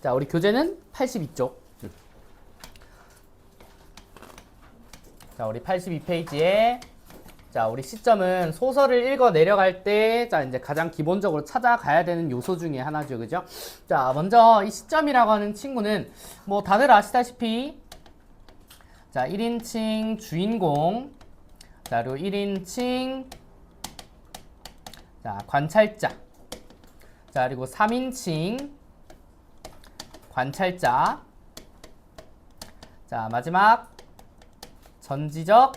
자, 우리 교재는 82쪽. 자, 우리 82페이지에 자, 우리 시점은 소설을 읽어 내려갈 때, 자, 이제 가장 기본적으로 찾아가야 되는 요소 중에 하나죠. 그죠? 자, 먼저 이 시점이라고 하는 친구는, 뭐, 다들 아시다시피, 자, 1인칭 주인공, 자, 그리고 1인칭, 자, 관찰자, 자, 그리고 3인칭 관찰자, 자, 마지막, 전지적,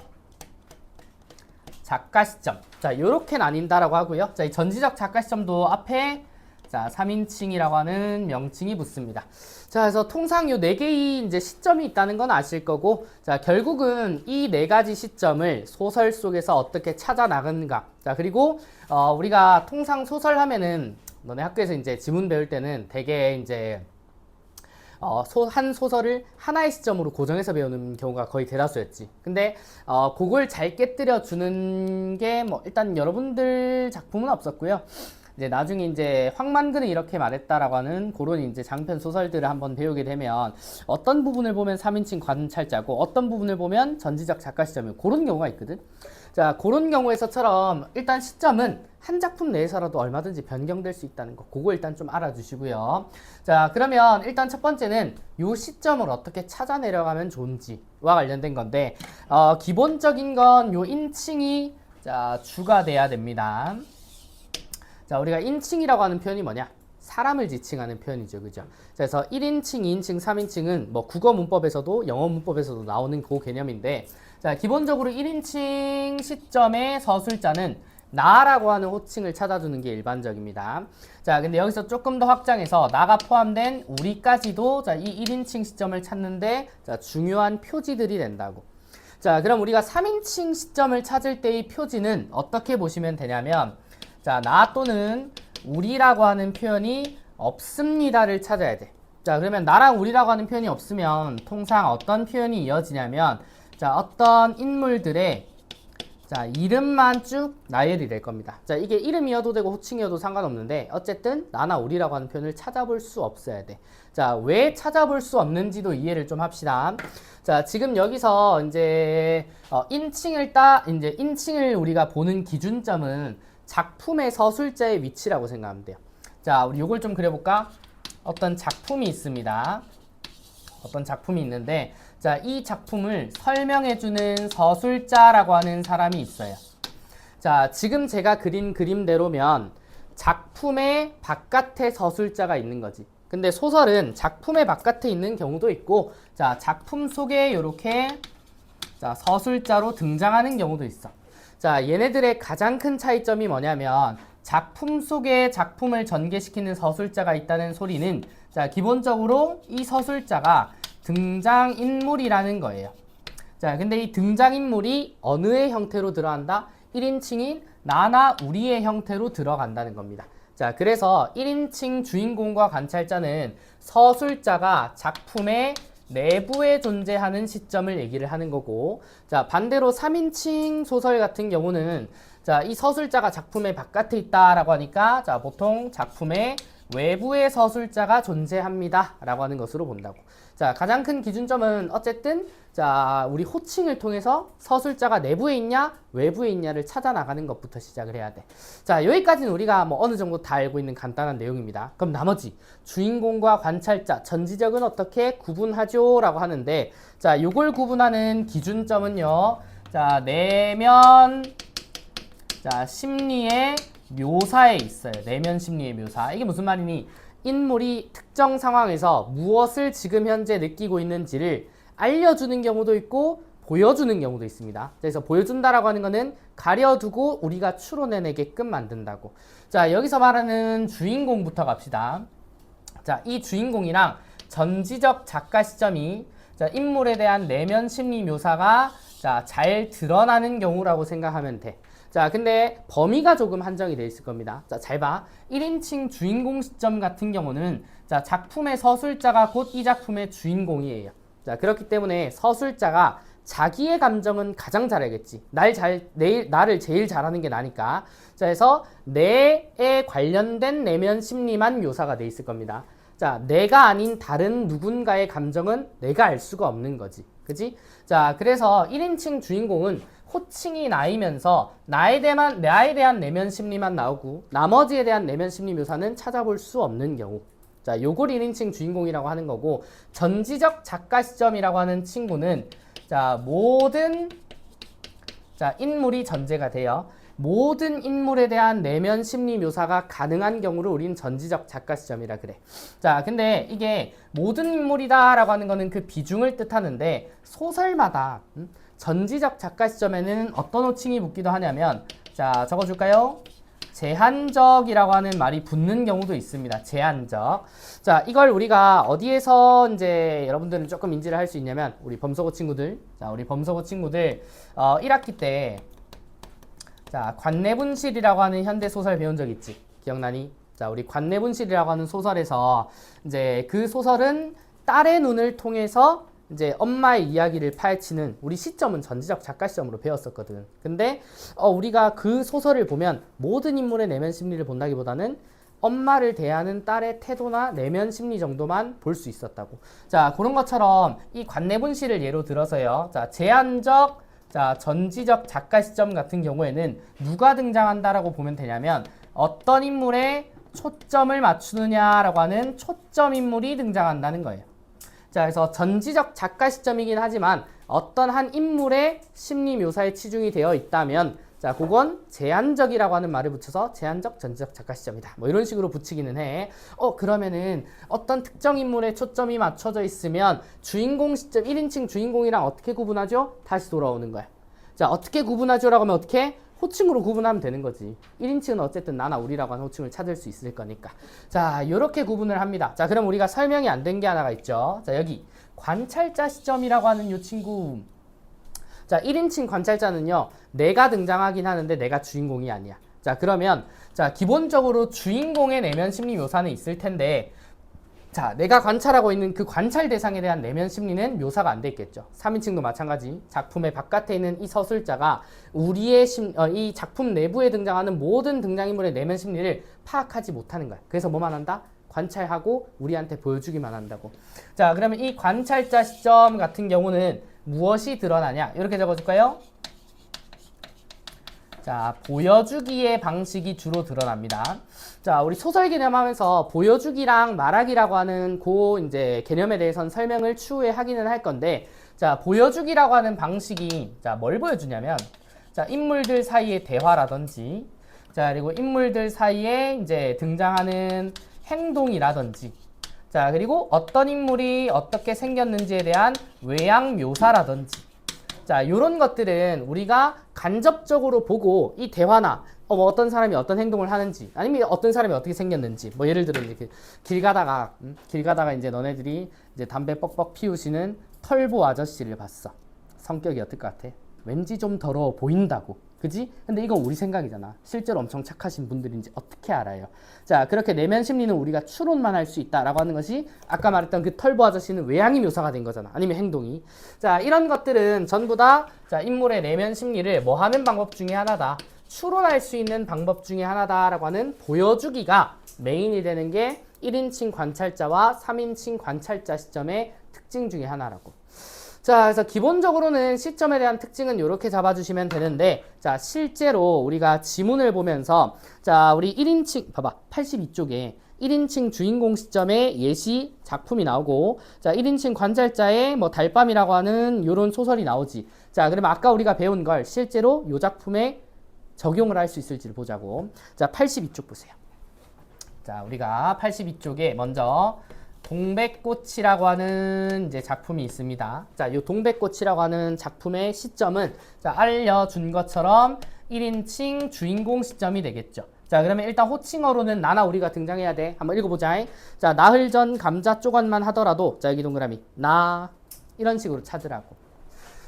작가 시점. 자, 요렇게 나뉜다라고 하고요. 자, 이 전지적 작가 시점도 앞에 자, 3인칭이라고 하는 명칭이 붙습니다. 자, 그래서 통상 요 4개의 이제 시점이 있다는 건 아실 거고, 자, 결국은 이 4가지 시점을 소설 속에서 어떻게 찾아 나가는가. 자, 그리고 우리가 통상 소설 하면은 너네 학교에서 이제 지문 배울 때는 되게 이제 한 소설을 하나의 시점으로 고정해서 배우는 경우가 거의 대다수였지. 근데 그걸 잘 깨뜨려 주는 게 뭐 일단 여러분들 작품은 없었고요. 이제 나중에 이제 황만근은 이렇게 말했다라고 하는 그런 이제 장편 소설들을 한번 배우게 되면 어떤 부분을 보면 3인칭 관찰자고 어떤 부분을 보면 전지적 작가 시점이고 그런 경우가 있거든. 자, 그런 경우에서처럼 일단 시점은 한 작품 내에서라도 얼마든지 변경될 수 있다는 거, 그거 일단 좀 알아주시고요. 자, 그러면 일단 첫 번째는 요 시점을 어떻게 찾아 내려가면 좋은지와 관련된 건데, 기본적인 건 요 인칭이 자, 주가 돼야 됩니다. 자, 우리가 인칭이라고 하는 표현이 뭐냐? 사람을 지칭하는 표현이죠. 그죠? 그래서 1인칭, 2인칭, 3인칭은 뭐 국어 문법에서도 영어 문법에서도 나오는 그 개념인데, 자, 기본적으로 1인칭 시점의 서술자는 나라고 하는 호칭을 찾아주는 게 일반적입니다. 자, 근데 여기서 조금 더 확장해서 나가 포함된 우리까지도 자, 이 1인칭 시점을 찾는데 자, 중요한 표지들이 된다고. 자, 그럼 우리가 3인칭 시점을 찾을 때의 표지는 어떻게 보시면 되냐면, 자, 나 또는 우리라고 하는 표현이 없습니다를 찾아야 돼. 자, 그러면 나랑 우리라고 하는 표현이 없으면 통상 어떤 표현이 이어지냐면, 자, 어떤 인물들의 자, 이름만 쭉 나열이 될 겁니다. 자, 이게 이름이어도 되고 호칭이어도 상관없는데 어쨌든 나나 우리라고 하는 표현을 찾아볼 수 없어야 돼. 자, 왜 찾아볼 수 없는지도 이해를 좀 합시다. 자, 지금 여기서 이제 이제 인칭을 우리가 보는 기준점은 작품의 서술자의 위치라고 생각하면 돼요. 자, 우리 요걸 좀 그려볼까? 어떤 작품이 있습니다. 어떤 작품이 있는데, 자, 이 작품을 설명해주는 서술자라고 하는 사람이 있어요. 자, 지금 제가 그린 그림대로면 작품의 바깥에 서술자가 있는 거지. 근데 소설은 작품의 바깥에 있는 경우도 있고, 자, 작품 속에 이렇게 자, 서술자로 등장하는 경우도 있어. 자, 얘네들의 가장 큰 차이점이 뭐냐면 작품 속에 작품을 전개시키는 서술자가 있다는 소리는 자, 기본적으로 이 서술자가 등장인물이라는 거예요. 자, 근데 이 등장인물이 어느의 형태로 들어간다? 1인칭인 나나 우리의 형태로 들어간다는 겁니다. 자, 그래서 1인칭 주인공과 관찰자는 서술자가 작품의 내부에 존재하는 시점을 얘기를 하는 거고, 자, 반대로 3인칭 소설 같은 경우는 자, 이 서술자가 작품의 바깥에 있다라고 하니까 자, 보통 작품의 외부의 서술자가 존재합니다 라고 하는 것으로 본다고. 자, 가장 큰 기준점은 어쨌든 자, 우리 호칭을 통해서 서술자가 내부에 있냐 외부에 있냐를 찾아 나가는 것부터 시작을 해야 돼. 자, 여기까지는 우리가 뭐 어느 정도 다 알고 있는 간단한 내용입니다. 그럼 나머지 주인공과 관찰자, 전지적은 어떻게 구분하죠? 라고 하는데, 자, 요걸 구분하는 기준점은요, 자, 내면 자, 심리의 묘사에 있어요. 내면 심리의 묘사. 이게 무슨 말이니? 인물이 특정 상황에서 무엇을 지금 현재 느끼고 있는지를 알려주는 경우도 있고 보여주는 경우도 있습니다. 그래서 보여준다라고 하는 거는 가려두고 우리가 추론해내게끔 만든다고. 자, 여기서 말하는 주인공부터 갑시다. 자, 이 주인공이랑 전지적 작가 시점이 자, 인물에 대한 내면 심리 묘사가 자, 잘 드러나는 경우라고 생각하면 돼. 자, 근데 범위가 조금 한정이 되어 있을 겁니다. 자, 잘 봐. 1인칭 주인공 시점 같은 경우는 자, 작품의 서술자가 곧 이 작품의 주인공이에요. 자, 그렇기 때문에 서술자가 자기의 감정은 가장 잘 알겠지. 나를 제일 잘하는 게 나니까. 자, 그래서 내에 관련된 내면 심리만 묘사가 돼 있을 겁니다. 자, 자, 내가 아닌 다른 누군가의 감정은 내가 알 수가 없는 거지. 그지? 자, 그래서 1인칭 주인공은 호칭이 나이면서 나에 대한 내면 심리만 나오고 나머지에 대한 내면 심리 묘사는 찾아볼 수 없는 경우. 자, 요걸 1인칭 주인공이라고 하는 거고, 전지적 작가 시점이라고 하는 친구는 자, 모든 인물이 전제가 돼요. 모든 인물에 대한 내면 심리 묘사가 가능한 경우를 우리는 전지적 작가 시점이라 그래. 자, 근데 이게 모든 인물이다 라고 하는 거는 그 비중을 뜻하는데, 소설마다 전지적 작가 시점에는 어떤 호칭이 붙기도 하냐면, 자, 적어줄까요? 제한적이라고 하는 말이 붙는 경우도 있습니다. 제한적. 자, 이걸 우리가 어디에서 이제 여러분들은 조금 인지를 할 수 있냐면, 우리 범서고 친구들. 자, 우리 범서고 친구들 1학기 때 자, 관내분실이라고 하는 현대 소설 배운 적 있지? 기억나니? 자, 우리 관내분실이라고 하는 소설에서 이제 그 소설은 딸의 눈을 통해서 이제 엄마의 이야기를 파헤치는 우리 시점은 전지적 작가 시점으로 배웠었거든. 근데 우리가 그 소설을 보면 모든 인물의 내면 심리를 본다기보다는 엄마를 대하는 딸의 태도나 내면 심리 정도만 볼 수 있었다고. 자, 그런 것처럼 이 관내분실을 예로 들어서요. 자, 제한적 자, 전지적 작가 시점 같은 경우에는 누가 등장한다라고 보면 되냐면 어떤 인물에 초점을 맞추느냐라고 하는 초점 인물이 등장한다는 거예요. 자, 그래서 전지적 작가 시점이긴 하지만 어떤 한 인물의 심리 묘사에 치중이 되어 있다면 자, 그건 제한적이라고 하는 말을 붙여서 제한적 전지적 작가 시점이다. 뭐 이런 식으로 붙이기는 해. 그러면은 어떤 특정 인물에 초점이 맞춰져 있으면 주인공 시점 1인칭 주인공이랑 어떻게 구분하죠? 다시 돌아오는 거야. 자, 어떻게 구분하죠? 라고 하면 어떻게? 호칭으로 구분하면 되는 거지. 1인칭은 어쨌든 나나 우리라고 하는 호칭을 찾을 수 있을 거니까. 자, 이렇게 구분을 합니다. 자, 그럼 우리가 설명이 안 된 게 하나가 있죠. 자, 여기 관찰자 시점이라고 하는 요 친구. 자, 1인칭 관찰자는요, 내가 등장하긴 하는데 내가 주인공이 아니야. 자, 그러면 자, 기본적으로 주인공의 내면 심리 묘사는 있을 텐데, 자, 내가 관찰하고 있는 그 관찰 대상에 대한 내면 심리는 묘사가 안 돼 있겠죠. 3인칭도 마찬가지. 작품의 바깥에 있는 이 서술자가 우리의 이 작품 내부에 등장하는 모든 등장인물의 내면 심리를 파악하지 못하는 거야. 그래서 뭐만 한다? 관찰하고 우리한테 보여주기만 한다고. 자, 그러면 이 관찰자 시점 같은 경우는 무엇이 드러나냐? 이렇게 적어줄까요? 자, 보여주기의 방식이 주로 드러납니다. 자, 우리 소설 개념하면서 보여주기랑 말하기라고 하는 이제 개념에 대해서는 설명을 추후에 하기는 할 건데, 자, 보여주기라고 하는 방식이 자, 뭘 보여주냐면, 자, 인물들 사이의 대화라든지, 자, 그리고 인물들 사이에 이제 등장하는 행동이라든지, 자, 그리고 어떤 인물이 어떻게 생겼는지에 대한 외양 묘사라든지, 자, 요런 것들은 우리가 간접적으로 보고 이 대화나 뭐 어떤 사람이 어떤 행동을 하는지 아니면 어떤 사람이 어떻게 생겼는지 뭐 예를 들어 이제 길 가다가 이제 너네들이 이제 담배 뻑뻑 피우시는 털보 아저씨를 봤어. 성격이 어떨 것 같아? 왠지 좀 더러워 보인다고. 그지? 근데 이건 우리 생각이잖아. 실제로 엄청 착하신 분들인지 어떻게 알아요? 자, 그렇게 내면 심리는 우리가 추론만 할 수 있다라고 하는 것이 아까 말했던 그 털보 아저씨는 외양이 묘사가 된 거잖아. 아니면 행동이. 자, 이런 것들은 전부 다 자, 인물의 내면 심리를 뭐 하는 방법 중에 하나다. 추론할 수 있는 방법 중에 하나다라고 하는 보여주기가 메인이 되는 게 1인칭 관찰자와 3인칭 관찰자 시점의 특징 중에 하나라고. 자, 그래서 기본적으로는 시점에 대한 특징은 이렇게 잡아주시면 되는데, 자, 실제로 우리가 지문을 보면서, 자, 우리 1인칭, 봐봐, 82쪽에 1인칭 주인공 시점의 예시 작품이 나오고, 자, 1인칭 관찰자의 뭐 달밤이라고 하는 요런 소설이 나오지. 자, 그러면 아까 우리가 배운 걸 실제로 요 작품에 적용을 할 수 있을지를 보자고. 자, 82쪽 보세요. 자, 우리가 82쪽에 먼저 동백꽃이라고 하는 이제 작품이 있습니다. 자, 이 동백꽃이라고 하는 작품의 시점은 자, 알려준 것처럼 1인칭 주인공 시점이 되겠죠. 자, 그러면 일단 호칭어로는 나나 우리가 등장해야 돼. 한번 읽어보자. 자, 나흘 전 감자 쪼간만 하더라도 자, 여기 동그라미 나 이런 식으로 찾으라고.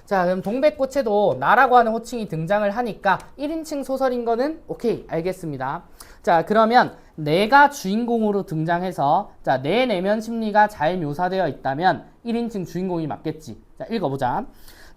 자, 그럼 동백꽃에도 나라고 하는 호칭이 등장을 하니까 1인칭 소설인 거는 오케이, 알겠습니다. 자, 그러면 내가 주인공으로 등장해서 자, 내 내면 심리가 잘 묘사되어 있다면 1인칭 주인공이 맞겠지. 자, 읽어보자.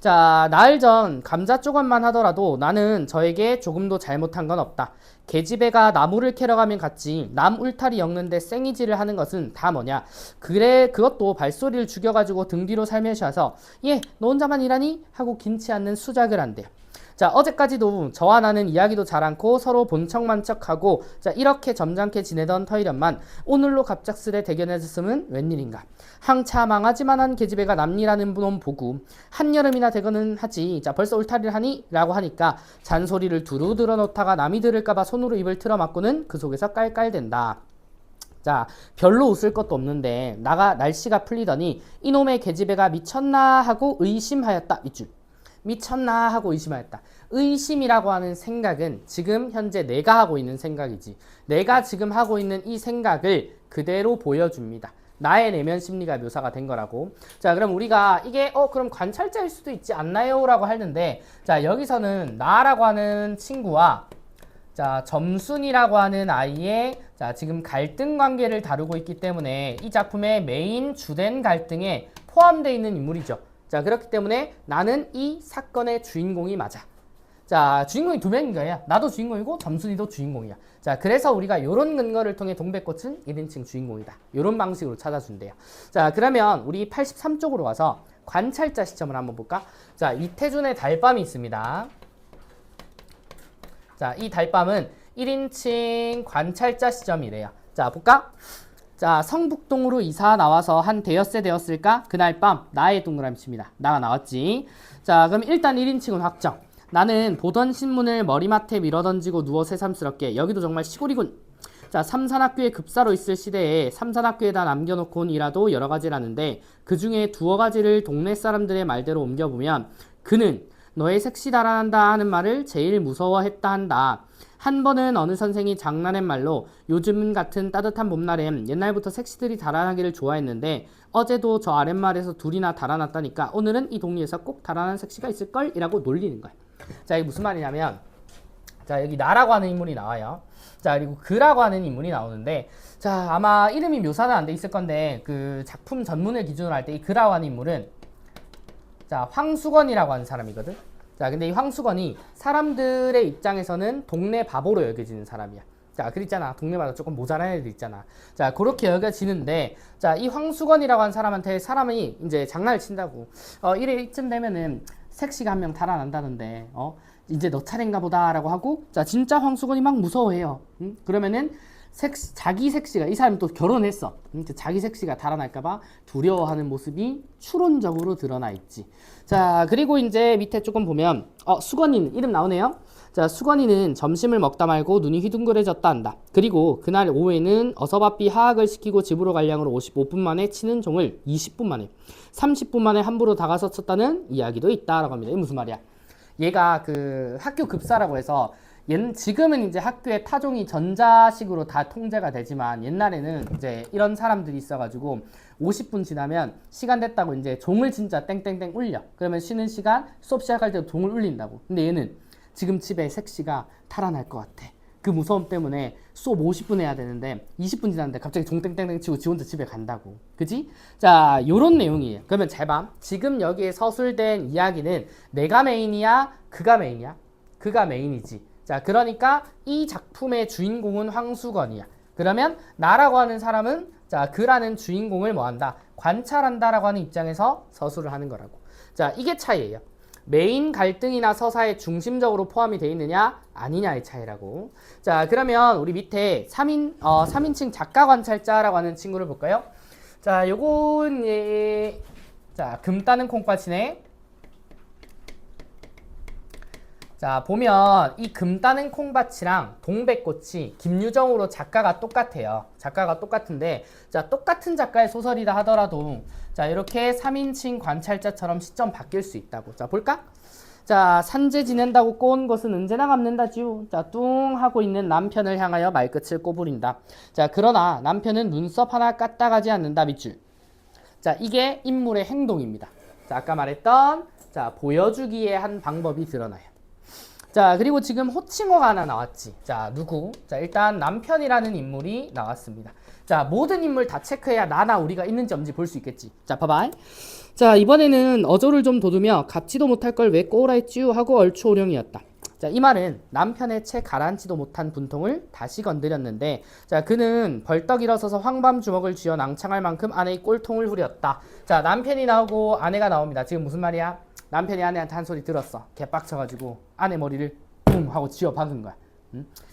자, 나흘 전 감자 조각만 하더라도 나는 저에게 조금도 잘못한 건 없다. 계집애가 나무를 캐러 가면 갔지. 남 울타리 엮는데 생이질을 하는 것은 다 뭐냐. 그래, 그것도 발소리를 죽여가지고 등 뒤로 살며시 와서 예, 너 혼자만 일하니? 하고 긴치 않는 수작을 한대요. 자, 어제까지도 저와 나는 이야기도 잘 않고 서로 본척만 척하고 자, 이렇게 점잖게 지내던 터이련만 오늘로 갑작스레 대견해졌으면 웬일인가. 항차 망하지만한 계집애가 남일하는 놈 보고 한여름이나 대거는 하지. 자, 벌써 울타리를 하니? 라고 하니까 잔소리를 두루 들어놓다가 남이 들을까봐 손으로 입을 틀어막고는 그 속에서 깔깔댄다. 자, 별로 웃을 것도 없는데 날씨가 풀리더니 이놈의 계집애가 미쳤나 하고 의심하였다. 밑줄. 미쳤나 하고 의심하였다. 의심이라고 하는 생각은 지금 현재 내가 하고 있는 생각이지. 내가 지금 하고 있는 이 생각을 그대로 보여줍니다. 나의 내면 심리가 묘사가 된 거라고. 자, 그럼 우리가 이게 그럼 관찰자일 수도 있지 않나요? 라고 하는데 자, 여기서는 나라고 하는 친구와 자, 점순이라고 하는 아이의 자, 지금 갈등 관계를 다루고 있기 때문에 이 작품의 메인 주된 갈등에 포함되어 있는 인물이죠. 자, 그렇기 때문에 나는 이 사건의 주인공이 맞아. 자, 주인공이 두 명인 거야. 나도 주인공이고 점순이도 주인공이야. 자, 그래서 우리가 이런 근거를 통해 동백꽃은 1인칭 주인공이다. 이런 방식으로 찾아준대요. 자, 그러면 우리 83쪽으로 와서 관찰자 시점을 한번 볼까? 자, 이태준의 달밤이 있습니다. 자, 이 달밤은 1인칭 관찰자 시점이래요. 자, 볼까? 자, 성북동으로 이사 나와서 한 대여세 되었을까? 그날 밤 나의 동그라미칩니다. 나가 나왔지. 자, 그럼 일단 1인칭은 확정. 나는 보던 신문을 머리맡에 밀어던지고 누워 새삼스럽게 여기도 정말 시골이군. 자, 삼산학교에 급사로 있을 시대에 삼산학교에다 남겨놓고 온 일화도 여러 가지라는데 그 중에 두어 가지를 동네 사람들의 말대로 옮겨보면 그는 너의 색시 달아난다 하는 말을 제일 무서워했다 한다. 한 번은 어느 선생이 장난의 말로 요즘 같은 따뜻한 봄날엔 옛날부터 색시들이 달아나기를 좋아했는데 어제도 저 아랫말에서 둘이나 달아났다니까 오늘은 이 동리에서 꼭 달아난 색시가 있을걸? 이라고 놀리는 거야. 자, 이게 무슨 말이냐면 자, 여기 나라고 하는 인물이 나와요. 자, 그리고 그라고 하는 인물이 나오는데 자, 아마 이름이 묘사는 안 돼 있을 건데 그 작품 전문을 기준으로 할 때 이 그라고 하는 인물은 자, 황수건이라고 하는 사람이거든. 자, 근데 이 황수건이 사람들의 입장에서는 동네 바보로 여겨지는 사람이야. 자, 그랬잖아. 동네마다 조금 모자란 애들 있잖아. 자, 그렇게 여겨지는데, 자, 이 황수건이라고 하는 사람한테 사람이 이제 장난을 친다고. 이쯤 되면은 색시가 한 명 달아난다는데, 이제 너 차례인가 보다라고 하고, 자, 진짜 황수건이 막 무서워해요. 그러면은 자기 색시가 이 사람이 또 결혼했어. 자기 색시가 달아날까봐 두려워하는 모습이 추론적으로 드러나 있지. 자, 그리고 이제 밑에 조금 보면 수건이는 이름 나오네요. 자, 수건이는 점심을 먹다 말고 눈이 휘둥그레졌다 한다. 그리고 그날 오후에는 어서바삐 하악을 시키고 집으로 갈 양으로 55분 만에 치는 종을 20분 만에 30분 만에 함부로 다가서 쳤다는 이야기도 있다라고 합니다. 이게 무슨 말이야? 얘가 그 학교 급사라고 해서 지금은 이제 학교에 타종이 전자식으로 다 통제가 되지만 옛날에는 이제 이런 사람들이 있어가지고 50분 지나면 시간 됐다고 이제 종을 진짜 땡땡땡 울려. 그러면 쉬는 시간 수업 시작할 때 종을 울린다고. 근데 얘는 지금 집에 색시가 탈환할 것 같아. 그 무서움 때문에 수업 50분 해야 되는데 20분 지났는데 갑자기 종 땡땡땡 치고 지 혼자 집에 간다고. 그지? 자, 요런 내용이에요. 그러면 잘 봐. 지금 여기에 서술된 이야기는 내가 메인이야? 그가 메인이야? 그가 메인이지. 자, 그러니까 이 작품의 주인공은 황수건이야. 그러면 나라고 하는 사람은 자, 그라는 주인공을 뭐한다? 관찰한다라고 하는 입장에서 서술을 하는 거라고. 자, 이게 차이예요. 메인 갈등이나 서사에 중심적으로 포함이 되어 있느냐 아니냐의 차이라고. 자, 그러면 우리 밑에 3인칭 작가 관찰자라고 하는 친구를 볼까요? 자, 요건 자, 금 따는 콩밭이네. 자, 보면 이 금 따는 콩밭이랑 동백꽃이 김유정으로 작가가 똑같아요. 작가가 똑같은데 자, 똑같은 작가의 소설이다 하더라도 자, 이렇게 3인칭 관찰자처럼 시점 바뀔 수 있다고. 자, 볼까? 자, 산재 지낸다고 꼬은 것은 언제나 갚는다지요. 자, 뚱 하고 있는 남편을 향하여 말끝을 꼬부린다. 자, 그러나 남편은 눈썹 하나 까딱하지 않는다. 밑줄. 자, 이게 인물의 행동입니다. 자, 아까 말했던 자, 보여주기의 한 방법이 드러나요. 자, 그리고 지금 호칭어가 하나 나왔지. 자, 누구? 자, 일단 남편이라는 인물이 나왔습니다. 자, 모든 인물 다 체크해야 나나 우리가 있는지 없는지 볼 수 있겠지. 자, 봐봐. 자, 이번에는 어조를 좀 돋우며 갚지도 못할 걸 왜 꼬라 했쥬 하고 얼추오령이었다. 자, 이 말은 남편의 채 가라앉지도 못한 분통을 다시 건드렸는데, 자, 그는 벌떡 일어서서 황밤 주먹을 쥐어 낭창할 만큼 아내의 꼴통을 후렸다. 자, 남편이 나오고 아내가 나옵니다. 지금 무슨 말이야? 남편이 아내한테 한 소리 들었어. 개빡쳐가지고 아내 머리를 뿡 하고 쥐어 박은 거야.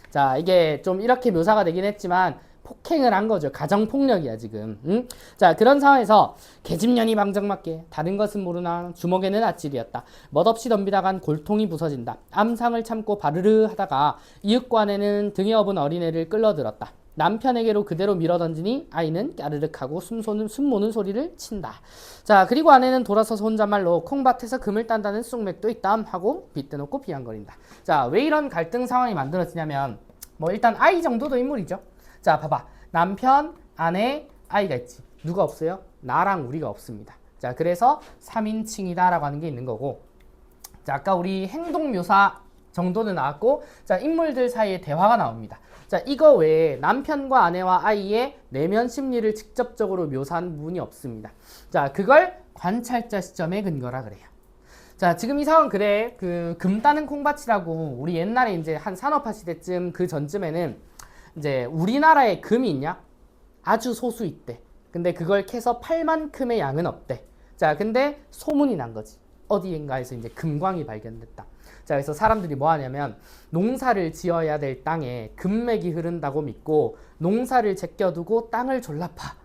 자, 이게 좀 이렇게 묘사가 되긴 했지만 폭행을 한 거죠. 가정폭력이야 지금. 자, 그런 상황에서 계집년이 방정맞게 다른 것은 모르나 주먹에는 아찔이었다. 멋없이 덤비다간 골통이 부서진다. 암상을 참고 바르르 하다가 이윽고 아내는 등에 업은 어린애를 끌어들었다. 남편에게로 그대로 밀어던지니 아이는 까르륵하고 숨모는 소리를 친다. 자, 그리고 아내는 돌아서서 혼잣말로 콩밭에서 금을 딴다는 쑥맥도 있담 하고 빗대놓고 비양거린다. 자, 왜 이런 갈등 상황이 만들어지냐면 뭐 일단 아이 정도도 인물이죠. 자, 봐봐. 남편, 아내, 아이가 있지. 누가 없어요? 나랑 우리가 없습니다. 자, 그래서 3인칭이다 라고 하는 게 있는 거고, 자, 아까 우리 행동 묘사 정도는 나왔고, 자, 인물들 사이에 대화가 나옵니다. 자, 이거 외에 남편과 아내와 아이의 내면 심리를 직접적으로 묘사한 부분이 없습니다. 자, 그걸 관찰자 시점에 근거라 그래요. 자, 지금 이 상황 그래. 그 금 따는 콩밭이라고 우리 옛날에 이제 한 산업화 시대쯤 그 전쯤에는 이제 우리나라에 금이 있냐? 아주 소수 있대. 근데 그걸 캐서 팔 만큼의 양은 없대. 자, 근데 소문이 난 거지. 어디인가에서 이제 금광이 발견됐다. 자, 그래서 사람들이 뭐 하냐면 농사를 지어야 될 땅에 금맥이 흐른다고 믿고 농사를 제껴두고 땅을 졸라파.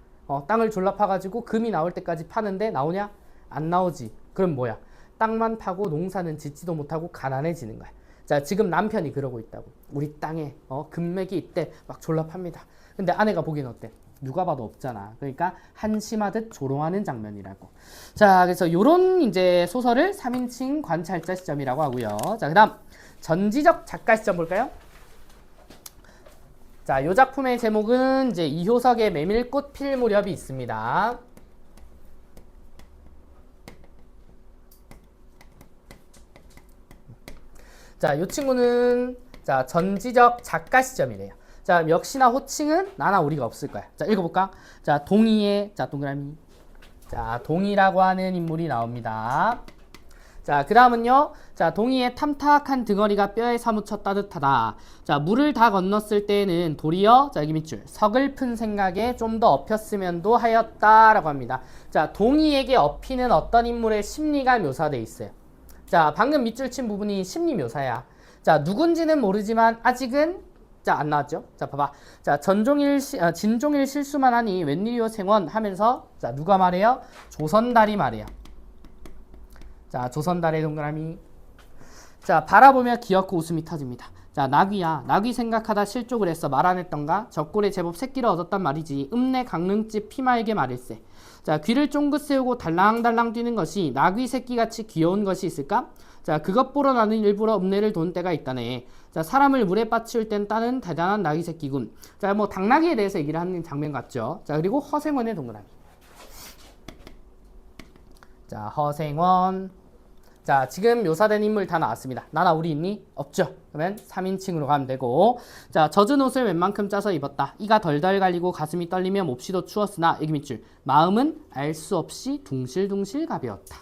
땅을 졸라파가지고 금이 나올 때까지 파는데 나오냐? 안 나오지. 그럼 뭐야? 땅만 파고 농사는 짓지도 못하고 가난해지는 거야. 자, 지금 남편이 그러고 있다고. 우리 땅에 금맥이 있대. 막 졸라팝니다. 근데 아내가 보기엔 어때? 누가 봐도 없잖아. 그러니까 한심하듯 조롱하는 장면이라고. 자, 그래서 요런 이제 소설을 3인칭 관찰자 시점이라고 하고요. 자, 그다음 전지적 작가 시점 볼까요? 자, 요 작품의 제목은 이제 이효석의 메밀꽃 필 무렵이 있습니다. 자, 이 친구는 자, 전지적 작가 시점이래요. 자, 역시나 호칭은 나나 우리가 없을 거야. 자, 읽어볼까? 자, 동의의 자, 동그라미. 자, 동의라고 하는 인물이 나옵니다. 자, 그 다음은요. 자, 동의의 탐탁한 등어리가 뼈에 사무쳐 따뜻하다. 자, 물을 다 건넜을 때에는 도리어, 자, 여기 밑줄, 서글픈 생각에 좀 더 엎였으면도 하였다라고 합니다. 자, 동의에게 엎이는 어떤 인물의 심리가 묘사되어 있어요. 자, 방금 밑줄 친 부분이 심리 묘사야. 자, 누군지는 모르지만 아직은 자, 안 나왔죠? 자, 봐봐. 자, 진종일 실수만 하니 웬일이요 생원 하면서 자, 누가 말해요? 조선달이 말해요. 자, 조선달의 동그라미. 자, 바라보며 귀엽고 웃음이 터집니다. 자, 나귀야. 나귀 생각하다 실족을 했어. 말 안 했던가? 적골에 제법 새끼를 얻었단 말이지. 읍내 강릉집 피마에게 말일세. 자, 귀를 쫑긋 세우고 달랑달랑 뛰는 것이 나귀 새끼같이 귀여운 것이 있을까? 자, 그것 보러 나는 일부러 읍내를 돈 때가 있다네. 자, 사람을 물에 빠치울 땐 따는 대단한 나귀 새끼군. 자, 뭐 당나귀에 대해서 얘기를 하는 장면 같죠. 자, 그리고 허생원의 동그라미. 자, 허생원. 자, 지금 묘사된 인물 다 나왔습니다. 나나 우리 있니? 없죠. 그러면 3인칭으로 가면 되고, 자, 젖은 옷을 웬만큼 짜서 입었다. 이가 덜덜 갈리고 가슴이 떨리며 몹시도 추웠으나 여기 밑줄, 마음은 알 수 없이 둥실둥실 가벼웠다.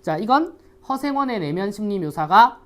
자, 이건 허생원의 내면 심리 묘사가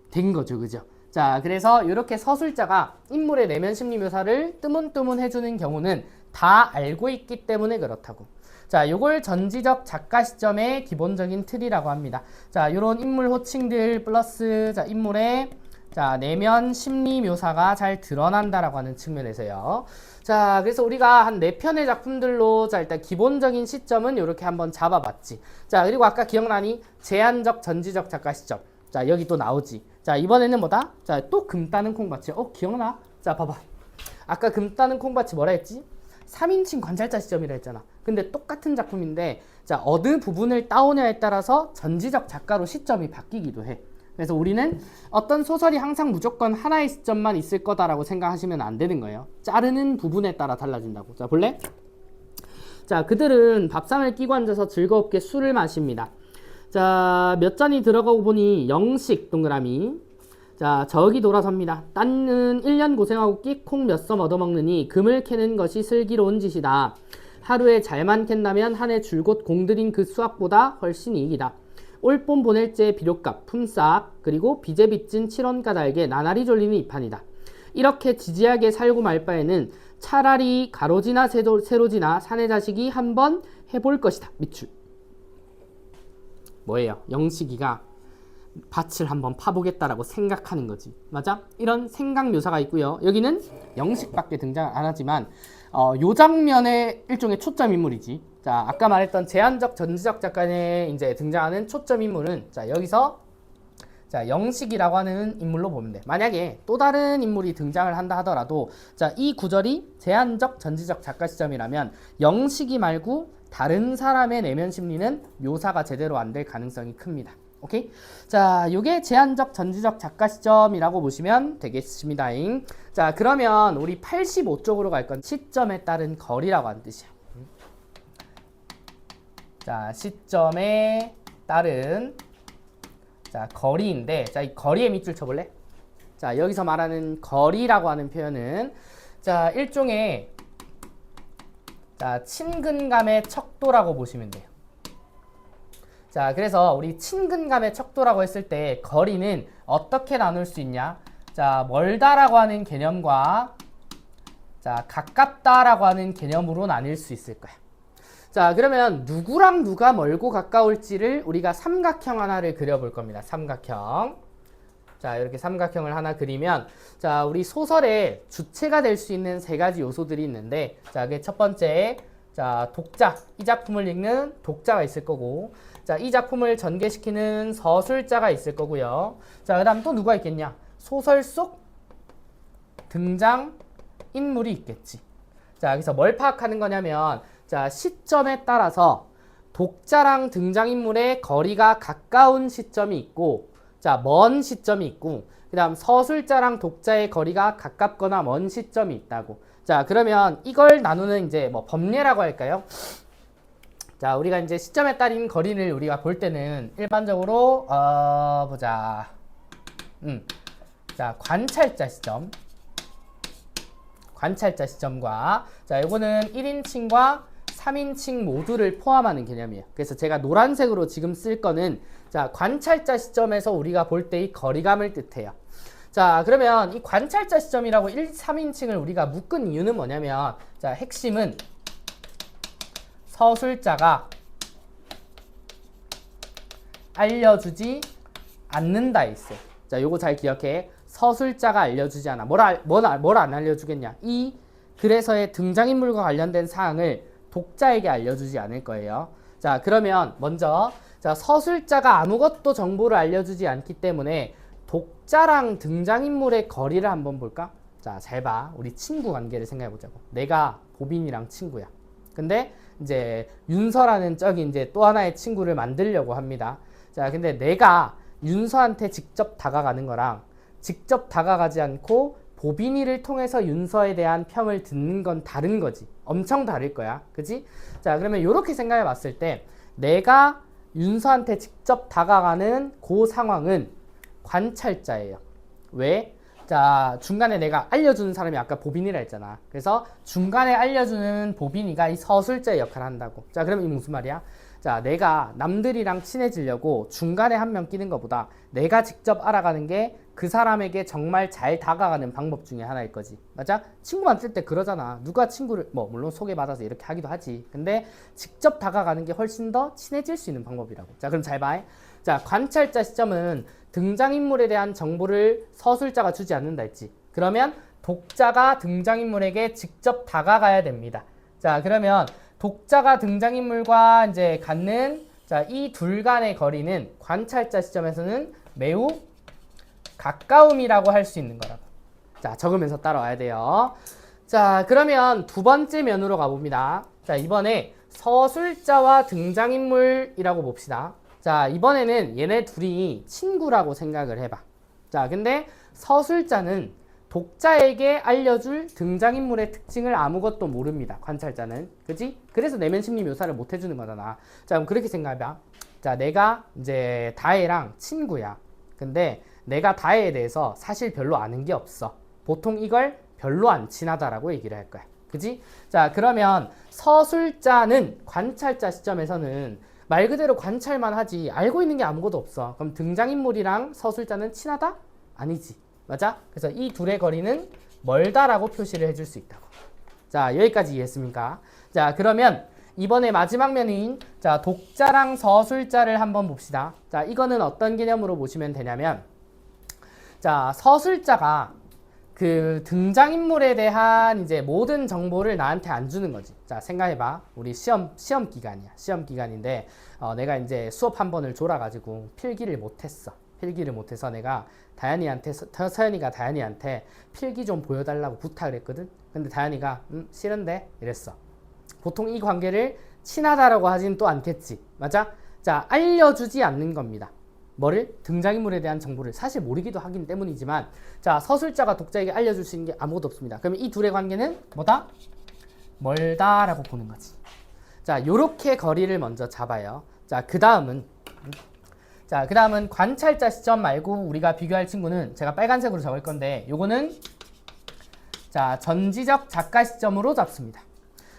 된 거죠. 그죠? 자, 그래서 이렇게 서술자가 인물의 내면 심리 묘사를 뜨문뜨문 해주는 경우는 다 알고 있기 때문에 그렇다고. 자, 요걸 전지적 작가 시점의 기본적인 틀이라고 합니다. 자, 요런 인물 호칭들 플러스 자, 인물의 자, 내면 심리 묘사가 잘 드러난다라고 하는 측면에서요. 자, 그래서 우리가 한 4편의 작품들로 자, 일단 기본적인 시점은 이렇게 한번 잡아봤지. 자, 그리고 아까 기억나니? 제한적 전지적 작가 시점. 자, 여기 또 나오지. 자, 이번에는 뭐다? 자, 또 금 따는 콩밭이. 기억나? 자, 봐봐. 아까 금 따는 콩밭이 뭐라 했지? 3인칭 관찰자 시점이라 했잖아. 근데 똑같은 작품인데 자, 어느 부분을 따오냐에 따라서 전지적 작가로 시점이 바뀌기도 해. 그래서 우리는 어떤 소설이 항상 무조건 하나의 시점만 있을 거다라고 생각하시면 안 되는 거예요. 자르는 부분에 따라 달라진다고. 자, 볼래? 자, 그들은 밥상을 끼고 앉아서 즐겁게 술을 마십니다. 자, 몇 잔이 들어가고 보니 영식 동그라미. 자, 저기 돌아섭니다. 딴는 1년 고생하고 끼콩 몇 섬 얻어먹느니 금을 캐는 것이 슬기로운 짓이다. 하루에 잘만 캔다면 한 해 줄곧 공들인 그 수확보다 훨씬 이익이다. 올봄 보낼 제 비료값, 품삯, 그리고 빚에 빚진 7원가 달게 나날이 졸리는 이 판이다. 이렇게 지지하게 살고 말 바에는 차라리 가로지나 세로지나 사내 자식이 한번 해볼 것이다. 밑줄. 뭐예요? 영식이가 밭을 한번 파보겠다라고 생각하는 거지. 맞아? 이런 생각 묘사가 있고요. 여기는 영식밖에 등장 안 하지만 요 장면의 일종의 초점 인물이지. 자, 아까 말했던 제한적 전지적 작가에 이제 등장하는 초점 인물은 자, 여기서 자, 영식이라고 하는 인물로 보면 돼. 만약에 또 다른 인물이 등장을 한다 하더라도 자, 이 구절이 제한적 전지적 작가 시점이라면 영식이 말고 다른 사람의 내면 심리는 묘사가 제대로 안 될 가능성이 큽니다. 오케이? 자, 요게 제한적 전지적 작가 시점이라고 보시면 되겠습니다. 자, 그러면 우리 85쪽으로 갈 건 시점에 따른 거리라고 하는 뜻이야. 자, 시점에 따른 자, 거리인데 자, 이 거리에 밑줄 쳐볼래? 자, 여기서 말하는 거리라고 하는 표현은 자, 일종의 자, 친근감의 척도라고 보시면 돼요. 자, 그래서 우리 친근감의 척도라고 했을 때 거리는 어떻게 나눌 수 있냐? 자, 멀다라고 하는 개념과 자, 가깝다라고 하는 개념으로 나뉠 수 있을 거야. 자, 그러면 누구랑 누가 멀고 가까울지를 우리가 삼각형 하나를 그려볼 겁니다. 삼각형. 자, 이렇게 삼각형을 하나 그리면 자, 우리 소설의 주체가 될 수 있는 세 가지 요소들이 있는데 자, 그게 첫 번째 자, 독자. 이 작품을 읽는 독자가 있을 거고 자, 이 작품을 전개시키는 서술자가 있을 거고요. 자, 그 다음 또 누가 있겠냐? 소설 속 등장 인물이 있겠지. 자, 여기서 뭘 파악하는 거냐면 자, 시점에 따라서 독자랑 등장인물의 거리가 가까운 시점이 있고 자, 먼 시점이 있고 그 다음 서술자랑 독자의 거리가 가깝거나 먼 시점이 있다고. 자, 그러면 이걸 나누는 이제 뭐 법례라고 할까요? 자, 우리가 이제 시점에 따른 거리를 우리가 볼 때는 일반적으로 보자. 자, 관찰자 시점. 관찰자 시점과 자, 요거는 1인칭과 3인칭 모두를 포함하는 개념이에요. 그래서 제가 노란색으로 지금 쓸 거는 자, 관찰자 시점에서 우리가 볼 때의 거리감을 뜻해요. 자, 그러면 이 관찰자 시점이라고 3인칭을 우리가 묶은 이유는 뭐냐면 자, 핵심은 서술자가 알려주지 않는다 있어요. 자, 요거 잘 기억해. 서술자가 알려주지 않아. 뭘 안 알려주겠냐? 이 글에서의 등장인물과 관련된 사항을 독자에게 알려주지 않을 거예요. 자, 그러면 먼저 자, 서술자가 아무것도 정보를 알려주지 않기 때문에 독자랑 등장인물의 거리를 한번 볼까? 자, 잘 봐. 우리 친구 관계를 생각해 보자고. 내가 보빈이랑 친구야. 근데 이제 윤서라는 짝이 이제 또 하나의 친구를 만들려고 합니다. 자, 근데 내가 윤서한테 직접 다가가는 거랑 직접 다가가지 않고 보빈이를 통해서 윤서에 대한 평을 듣는 건 다른 거지. 엄청 다를 거야. 그지? 자, 그러면 이렇게 생각해 봤을 때 내가 윤서한테 직접 다가가는 그 상황은 관찰자예요. 왜? 자, 중간에 내가 알려주는 사람이 아까 보빈이라 했잖아. 그래서 중간에 알려주는 보빈이가 이 서술자의 역할을 한다고. 자, 그러면 이게 무슨 말이야? 자, 내가 남들이랑 친해지려고 중간에 한 명 끼는 것보다 내가 직접 알아가는 게 그 사람에게 정말 잘 다가가는 방법 중에 하나일 거지. 맞아? 친구 만들 때 그러잖아. 누가 친구를 뭐 물론 소개받아서 이렇게 하기도 하지. 근데 직접 다가가는 게 훨씬 더 친해질 수 있는 방법이라고. 자, 그럼 잘 봐. 자, 관찰자 시점은 등장인물에 대한 정보를 서술자가 주지 않는다 했지. 그러면 독자가 등장인물에게 직접 다가가야 됩니다. 자, 그러면 독자가 등장인물과 이제 갖는 자, 이 둘 간의 거리는 관찰자 시점에서는 매우 가까움이라고 할 수 있는 거라고. 자, 적으면서 따라와야 돼요. 자, 그러면 두 번째 면으로 가봅니다. 자, 이번에 서술자와 등장인물이라고 봅시다. 자, 이번에는 얘네 둘이 친구라고 생각을 해봐. 자, 근데 서술자는 독자에게 알려줄 등장인물의 특징을 아무것도 모릅니다. 관찰자는. 그치? 그래서 내면 심리 묘사를 못 해주는 거잖아. 자, 그럼 그렇게 생각해봐. 자, 내가 이제 다혜랑 친구야. 근데 내가 다에 대해서 사실 별로 아는 게 없어. 보통 이걸 별로 안 친하다라고 얘기를 할 거야. 그지? 자, 그러면 서술자는 관찰자 시점에서는 말 그대로 관찰만 하지 알고 있는 게 아무것도 없어. 그럼 등장인물이랑 서술자는 친하다? 아니지. 맞아? 그래서 이 둘의 거리는 멀다라고 표시를 해줄 수 있다고. 자, 여기까지 이해했습니까? 자, 그러면 이번에 마지막 면인 자, 독자랑 서술자를 한번 봅시다. 자, 이거는 어떤 개념으로 보시면 되냐면 자, 서술자가 그 등장인물에 대한 이제 모든 정보를 나한테 안 주는 거지. 자, 생각해봐. 우리 시험 기간이야. 시험 기간인데 내가 이제 수업 한 번을 졸아가지고 필기를 못했어. 필기를 못해서 내가 다현이한테 서연이가 다현이한테 필기 좀 보여달라고 부탁을 했거든. 근데 다현이가 싫은데 이랬어. 보통 이 관계를 친하다라고 하진 또 않겠지. 맞아? 자, 알려주지 않는 겁니다. 뭐를? 등장인물에 대한 정보를 사실 모르기도 하긴 때문이지만 자, 서술자가 독자에게 알려줄 수 있는 게 아무것도 없습니다. 그러면 이 둘의 관계는 뭐다? 멀다라고 보는 거지. 자, 요렇게 거리를 먼저 잡아요. 자, 그 다음은 관찰자 시점 말고 우리가 비교할 친구는 제가 빨간색으로 적을 건데 요거는 자, 전지적 작가 시점으로 잡습니다.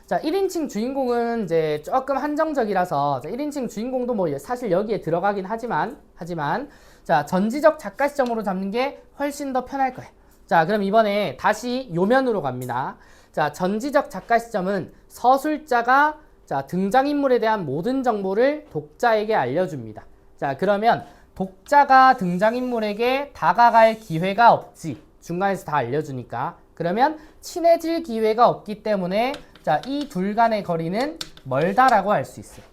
자, 1인칭 주인공은 이제 조금 한정적이라서 1인칭 주인공도 뭐 사실 여기에 들어가긴 하지만 자, 전지적 작가 시점으로 잡는 게 훨씬 더 편할 거예요. 자, 그럼 이번에 다시 요면으로 갑니다. 자, 전지적 작가 시점은 서술자가 자, 등장인물에 대한 모든 정보를 독자에게 알려줍니다. 자, 그러면 독자가 등장인물에게 다가갈 기회가 없지. 중간에서 다 알려주니까. 그러면 친해질 기회가 없기 때문에 자, 이 둘 간의 거리는 멀다라고 할 수 있어요.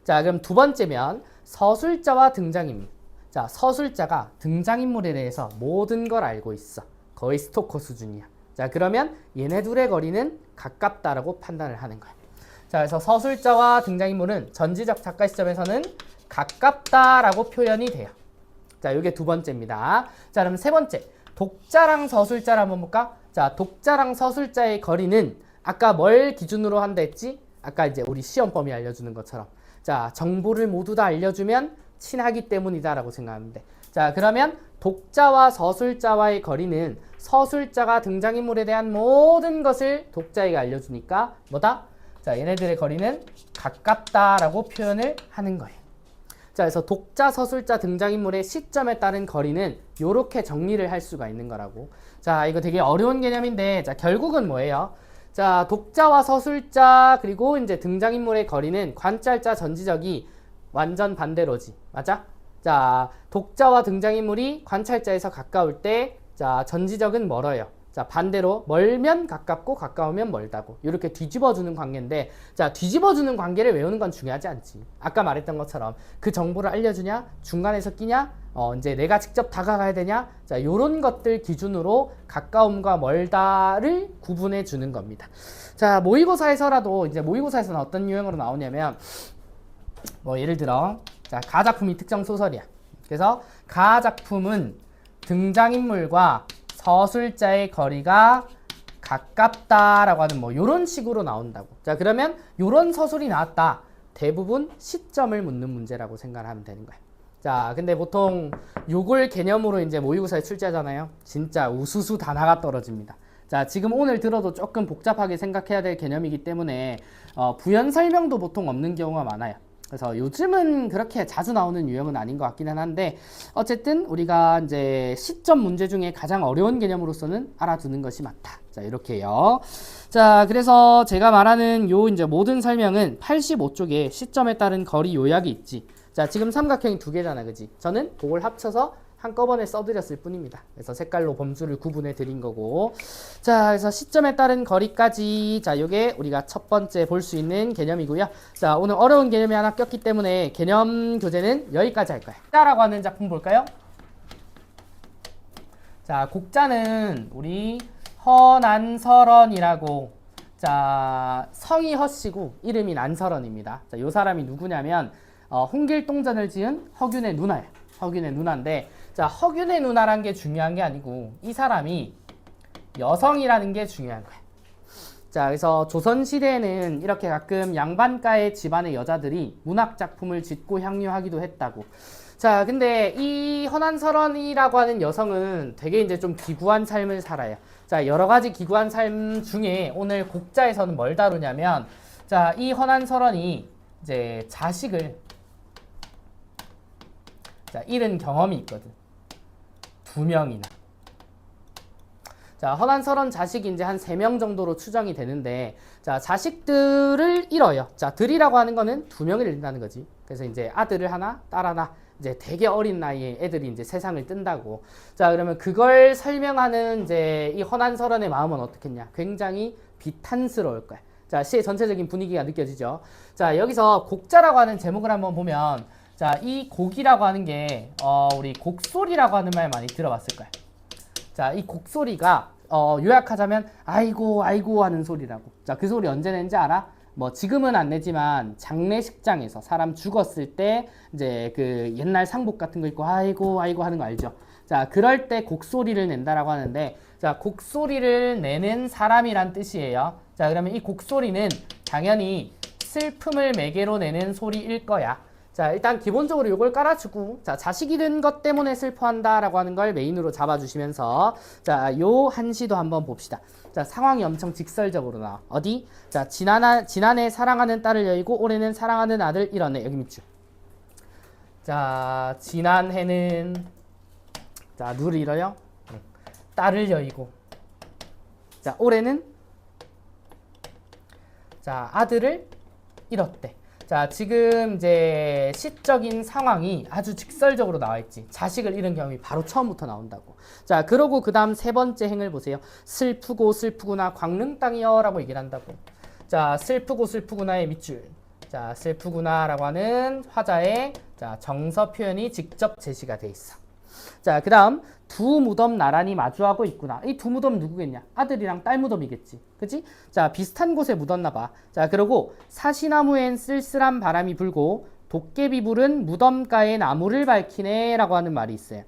자, 그럼 두 번째면 서술자와 등장인물. 자, 서술자가 등장인물에 대해서 모든 걸 알고 있어. 거의 스토커 수준이야. 자, 그러면 얘네 둘의 거리는 가깝다라고 판단을 하는 거야. 자, 그래서 서술자와 등장인물은 전지적 작가 시점에서는 가깝다라고 표현이 돼요. 자, 이게 두 번째입니다. 자, 그럼 세 번째. 독자랑 서술자를 한번 볼까? 자, 독자랑 서술자의 거리는 아까 뭘 기준으로 한다 했지? 아까 이제 우리 시험 범위 알려주는 것처럼. 자, 정보를 모두 다 알려주면 친하기 때문이다 라고 생각하면 돼. 자, 그러면 독자와 서술자와의 거리는 서술자가 등장인물에 대한 모든 것을 독자에게 알려주니까 뭐다? 자, 얘네들의 거리는 가깝다라고 표현을 하는 거예요. 자, 그래서 독자, 서술자, 등장인물의 시점에 따른 거리는 이렇게 정리를 할 수가 있는 거라고. 자, 이거 되게 어려운 개념인데 자, 결국은 뭐예요? 자, 독자와 서술자 그리고 이제 등장인물의 거리는 관찰자 전지적이 완전 반대로지. 맞아? 자, 독자와 등장인물이 관찰자에서 가까울 때 자, 전지적은 멀어요. 자, 반대로 멀면 가깝고 가까우면 멀다고. 이렇게 뒤집어주는 관계인데 자, 뒤집어주는 관계를 외우는 건 중요하지 않지. 아까 말했던 것처럼 그 정보를 알려주냐? 중간에서 끼냐? 이제 내가 직접 다가가야 되냐? 자, 요런 것들 기준으로 가까움과 멀다를 구분해 주는 겁니다. 자, 모의고사에서라도 이제 모의고사에서는 어떤 유형으로 나오냐면 뭐 예를 들어 자, 가작품이 특정 소설이야. 그래서 가작품은 등장인물과 서술자의 거리가 가깝다라고 하는 뭐 요런 식으로 나온다고. 자, 그러면 요런 서술이 나왔다. 대부분 시점을 묻는 문제라고 생각하면 되는 거야. 자, 근데 보통 요걸 개념으로 이제 모의고사에 출제하잖아요. 진짜 우수수 단아가 떨어집니다. 자, 지금 오늘 들어도 조금 복잡하게 생각해야 될 개념이기 때문에 부연 설명도 보통 없는 경우가 많아요. 그래서 요즘은 그렇게 자주 나오는 유형은 아닌 것 같기는 한데 어쨌든 우리가 이제 시점 문제 중에 가장 어려운 개념으로서는 알아두는 것이 맞다. 자, 이렇게요. 자, 그래서 제가 말하는 요 이제 모든 설명은 85쪽에 시점에 따른 거리 요약이 있지. 자, 지금 삼각형이 두 개잖아, 그지? 저는 그걸 합쳐서 한꺼번에 써드렸을 뿐입니다. 그래서 색깔로 범주를 구분해 드린 거고. 자, 그래서 시점에 따른 거리까지. 자, 요게 우리가 첫 번째 볼 수 있는 개념이고요. 자, 오늘 어려운 개념이 하나 꼈기 때문에 개념 교재는 여기까지 할 거예요. 곡자라고 하는 작품 볼까요? 자, 곡자는 우리 허난설원이라고. 자, 성이 허씨고 이름이 난설원입니다. 자, 요 사람이 누구냐면 홍길동전을 지은 허균의 누나예요. 허균의 누나인데 자, 허균의 누나란 게 중요한 게 아니고 이 사람이 여성이라는 게 중요한 거예요. 자, 그래서 조선시대에는 이렇게 가끔 양반가의 집안의 여자들이 문학작품을 짓고 향유하기도 했다고. 자, 근데 이 허난설원이라고 하는 여성은 되게 이제 좀 기구한 삶을 살아요. 자, 여러 가지 기구한 삶 중에 오늘 곡자에서는 뭘 다루냐면, 자, 이 허난설원이 이제 자식을 자, 잃은 경험이 있거든. 2명이나. 자, 허난설원 자식이 이제 한 3명 정도로 추정이 되는데, 자, 자식들을 잃어요. 자, 들이라고 하는 거는 2명을 잃는다는 거지. 그래서 이제 아들을 하나, 딸 하나, 이제 되게 어린 나이에 애들이 이제 세상을 뜬다고. 자, 그러면 그걸 설명하는 이제 이 허난설원의 마음은 어떻겠냐? 굉장히 비탄스러울 거야. 자, 시의 전체적인 분위기가 느껴지죠. 자, 여기서 곡자라고 하는 제목을 한번 보면, 자, 이 곡이라고 하는 게 우리 곡소리라고 하는 말 많이 들어봤을 거야. 자, 이 곡소리가 요약하자면 아이고 아이고 하는 소리라고. 자, 그 소리 언제 내는지 알아? 뭐 지금은 안 내지만 장례식장에서 사람 죽었을 때 이제 그 옛날 상복 같은 거 입고 아이고 아이고 하는 거 알죠? 자, 그럴 때 곡소리를 낸다라고 하는데, 자, 곡소리를 내는 사람이란 뜻이에요. 자, 그러면 이 곡소리는 당연히 슬픔을 매개로 내는 소리일 거야. 자, 일단 기본적으로 이걸 깔아주고, 자, 자식 잃은 것 때문에 슬퍼한다라고 하는 걸 메인으로 잡아주시면서, 자, 요 한시도 한번 봅시다. 자, 상황이 엄청 직설적으로 나와. 어디? 자, 지난해 사랑하는 딸을 여의고 올해는 사랑하는 아들 잃었네. 여기 밑줄. 자, 지난해는 자, 누를 잃어요? 딸을 여의고. 자, 올해는 자, 아들을 잃었대. 자, 지금 이제 시적인 상황이 아주 직설적으로 나와 있지. 자식을 잃은 경험이 바로 처음부터 나온다고. 자, 그러고 그 다음 3번째 행을 보세요. 슬프고 슬프구나 광릉 땅이여 라고 얘기를 한다고. 자, 슬프고 슬프구나의 밑줄. 자, 슬프구나라고 하는 화자의 자, 정서 표현이 직접 제시가 돼 있어. 자, 그 다음 2 무덤 나란히 마주하고 있구나. 이 2 무덤 누구겠냐? 아들이랑 딸 무덤이겠지. 그치? 자, 비슷한 곳에 묻었나 봐. 자, 그리고 사시나무엔 쓸쓸한 바람이 불고 도깨비 불은 무덤가에 나무를 밝히네 라고 하는 말이 있어요.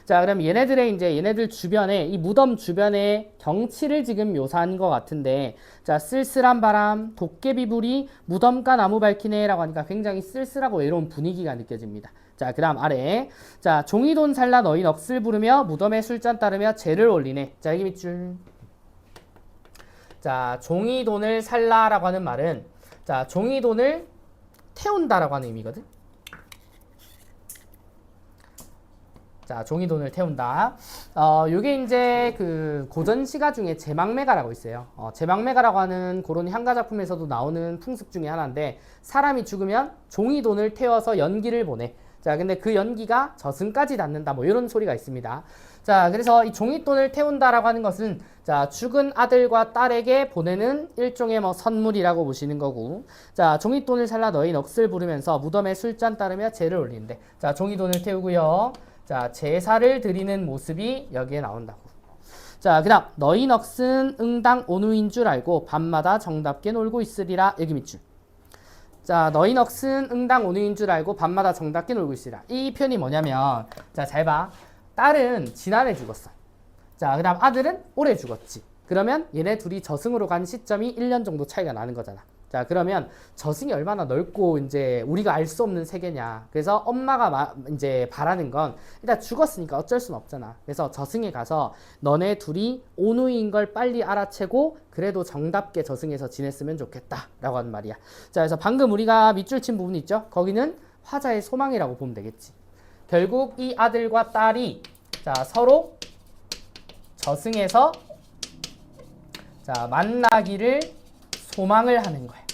자, 그럼 얘네들 주변에, 이 무덤 주변의 경치를 지금 묘사한 것 같은데, 자, 쓸쓸한 바람, 도깨비 불이 무덤가 나무 밝히네 라고 하니까 굉장히 쓸쓸하고 외로운 분위기가 느껴집니다. 자, 그 다음 아래. 자, 종이돈 살라 너희 넋을 부르며 무덤에 술잔 따르며 제를 올리네. 자, 여기 밑줄. 자, 종이돈을 살라라고 하는 말은, 자, 종이돈을 태운다라고 하는 의미거든. 자, 종이돈을 태운다. 요게 이제 그 고전 시가 중에 제망매가라고 있어요. 제망매가라고 하는 그런 향가 작품에서도 나오는 풍습 중에 하나인데, 사람이 죽으면 종이돈을 태워서 연기를 보내. 자, 근데 그 연기가 저승까지 닿는다. 뭐 이런 소리가 있습니다. 자, 그래서 이 종이돈을 태운다라고 하는 것은 자, 죽은 아들과 딸에게 보내는 일종의 뭐 선물이라고 보시는 거고, 자, 종이돈을 살라 너희 넋을 부르면서 무덤에 술잔 따르며 제를 올리는데, 자, 종이돈을 태우고요. 자, 제사를 드리는 모습이 여기에 나온다고. 자, 그 다음 너희 넋은 응당 온우인 줄 알고 밤마다 정답게 놀고 있으리라. 여기 밑줄. 자, 너희 넋은 응당 온우인 줄 알고 밤마다 정답게 놀고 있으리라. 이 표현이 뭐냐면, 자, 잘 봐. 딸은 지난해 죽었어. 자, 그 다음 아들은 올해 죽었지. 그러면 얘네 둘이 저승으로 간 시점이 1년 정도 차이가 나는 거잖아. 자, 그러면 저승이 얼마나 넓고 이제 우리가 알 수 없는 세계냐. 그래서 엄마가 이제 바라는 건 일단 죽었으니까 어쩔 수는 없잖아. 그래서 저승에 가서 너네 둘이 온우인 걸 빨리 알아채고 그래도 정답게 저승에서 지냈으면 좋겠다 라고 하는 말이야. 자, 그래서 방금 우리가 밑줄 친 부분 있죠? 거기는 화자의 소망이라고 보면 되겠지. 결국 이 아들과 딸이 자, 서로 저승에서 자, 만나기를 소망을 하는 거예요.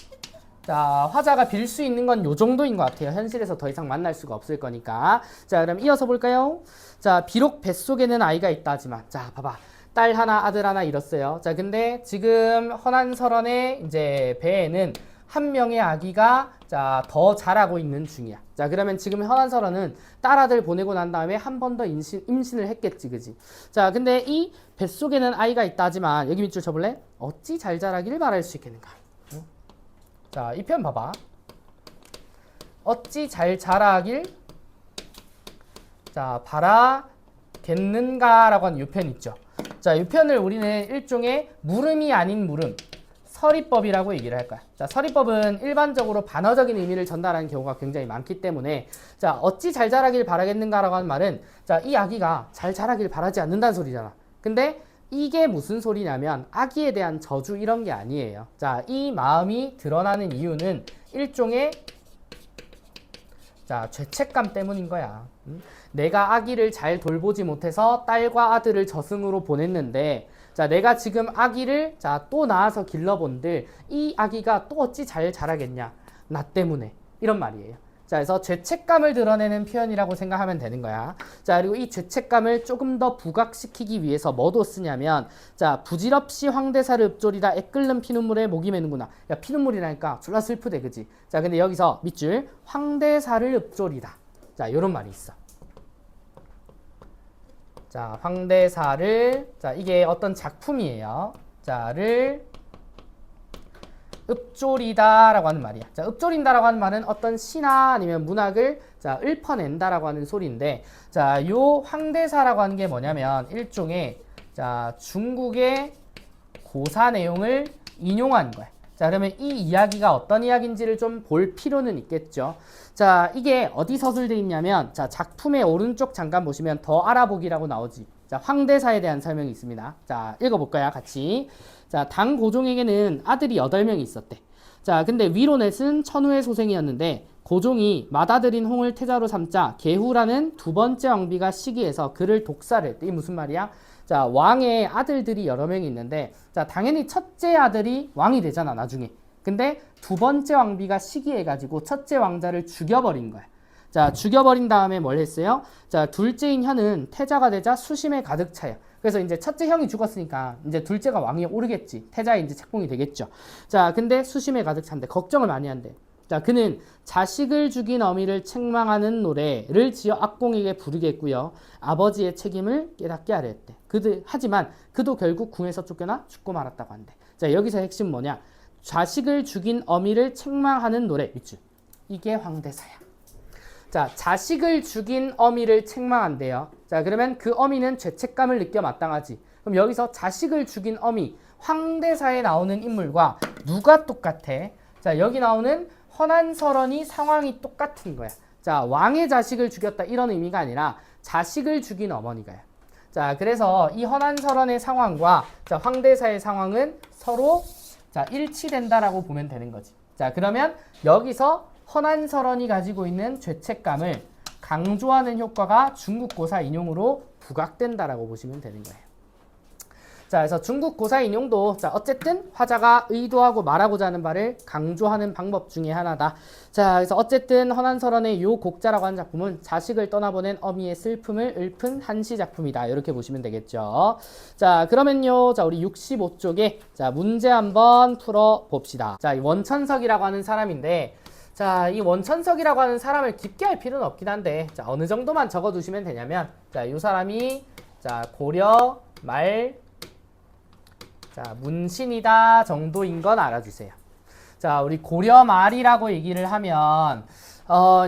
자, 화자가 빌 수 있는 건 요 정도인 것 같아요. 현실에서 더 이상 만날 수가 없을 거니까. 자, 그럼 이어서 볼까요? 자, 비록 뱃속에는 아이가 있다 하지만, 자, 봐봐. 딸 하나, 아들 하나 잃었어요. 자, 근데 지금 허난설원의 이제 배에는 한 명의 아기가 자, 더 자라고 있는 중이야. 자, 그러면 지금 허난설원은 딸 아들 보내고 난 다음에 한 번 더 임신을 했겠지, 그지? 자, 근데 이 뱃속에는 아이가 있다 하지만, 여기 밑줄 쳐볼래? 어찌 잘 자라기를 바랄 수 있겠는가? 자, 이 편 봐봐. 어찌 잘 자라길 자, 바라겠는가 라고 하는 이 편 있죠. 자, 이 편을 우리는 일종의 물음이 아닌 물음, 서리법이라고 얘기를 할 거야. 자, 서리법은 일반적으로 반어적인 의미를 전달하는 경우가 굉장히 많기 때문에 자, 어찌 잘 자라길 바라겠는가라고 하는 말은 자, 이 아기가 잘 자라길 바라지 않는다는 소리잖아. 근데 이게 무슨 소리냐면 아기에 대한 저주 이런 게 아니에요. 자, 이 마음이 드러나는 이유는 일종의 자, 죄책감 때문인 거야. 내가 아기를 잘 돌보지 못해서 딸과 아들을 저승으로 보냈는데 자, 내가 지금 아기를 자, 또 낳아서 길러본들 이 아기가 또 어찌 잘 자라겠냐? 나 때문에. 이런 말이에요. 자, 그래서 죄책감을 드러내는 표현이라고 생각하면 되는 거야. 자, 그리고 이 죄책감을 조금 더 부각시키기 위해서 뭐도 쓰냐면 자, 부질없이 황대사를 읊조리다 애끓는 피눈물에 목이 메는구나. 야, 피눈물이라니까 졸라 슬프대, 그지? 자, 근데 여기서 밑줄 황대사를 읊조리다. 자, 요런 말이 있어. 자, 황대사를 자, 이게 어떤 작품이에요. 자를 읊조리다라고 하는 말이야. 자, 읊조린다라고 하는 말은 어떤 시나 아니면 문학을 자, 읊어낸다라고 하는 소리인데 자, 요 황대사라고 하는 게 뭐냐면 일종의 자, 중국의 고사 내용을 인용한 거야. 자, 그러면 이 이야기가 어떤 이야기인지를 좀 볼 필요는 있겠죠. 자, 이게 어디 서술되어 있냐면 자, 작품의 오른쪽 잠깐 보시면 더 알아보기라고 나오지. 자, 황대사에 대한 설명이 있습니다. 자, 읽어볼까요? 같이. 자, 당 고종에게는 아들이 8명이 있었대. 자, 근데 위로 넷은 천우의 소생이었는데 고종이 맏아들인 홍을 태자로 삼자 계후라는 두 번째 왕비가 시기해서 그를 독살을 했대. 이게 무슨 말이야? 자, 왕의 아들들이 여러 명이 있는데 자, 당연히 첫째 아들이 왕이 되잖아, 나중에. 근데 두 번째 왕비가 시기해가지고 첫째 왕자를 죽여버린 거야. 자, 죽여버린 다음에 뭘 했어요? 자, 둘째인 현은 태자가 되자 수심에 가득 차요. 그래서 이제 첫째 형이 죽었으니까 이제 둘째가 왕위에 오르겠지. 태자의 이제 책봉이 되겠죠. 자, 근데 수심에 가득 찬데 걱정을 많이 한대. 자, 그는 자식을 죽인 어미를 책망하는 노래를 지어 악공에게 부르겠고요. 아버지의 책임을 깨닫게 하려 했대. 하지만 그도 결국 궁에서 쫓겨나 죽고 말았다고 한대. 자, 여기서 핵심 뭐냐? 자식을 죽인 어미를 책망하는 노래. 밑줄. 이게 황대사야. 자, 자식을 죽인 어미를 책망한대요. 자, 그러면 그 어미는 죄책감을 느껴 마땅하지. 그럼 여기서 자식을 죽인 어미, 황대사에 나오는 인물과 누가 똑같아? 자, 여기 나오는 허난설원이 상황이 똑같은 거야. 자, 왕의 자식을 죽였다 이런 의미가 아니라 자식을 죽인 어머니가요. 자, 그래서 이 허난설원의 상황과 자, 황대사의 상황은 서로 자, 일치된다라고 보면 되는 거지. 자, 그러면 여기서 허난설원이 가지고 있는 죄책감을 강조하는 효과가 중국 고사 인용으로 부각된다라고 보시면 되는 거예요. 자, 그래서 중국 고사 인용도 자, 어쨌든 화자가 의도하고 말하고자 하는 바를 강조하는 방법 중에 하나다. 자, 그래서 어쨌든 허난설원의 요 곡자라고 하는 작품은 자식을 떠나보낸 어미의 슬픔을 읊은 한시 작품이다. 이렇게 보시면 되겠죠. 자, 그러면요. 자, 우리 65쪽에 자, 문제 한번 풀어 봅시다. 자, 이 원천석이라고 하는 사람인데 자, 이 원천석이라고 하는 사람을 깊게 할 필요는 없긴 한데 자, 어느 정도만 적어 두시면 되냐면 자, 이 사람이 자, 고려 말 자, 문신이다 정도인 건 알아주세요. 자, 우리 고려 말이라고 얘기를 하면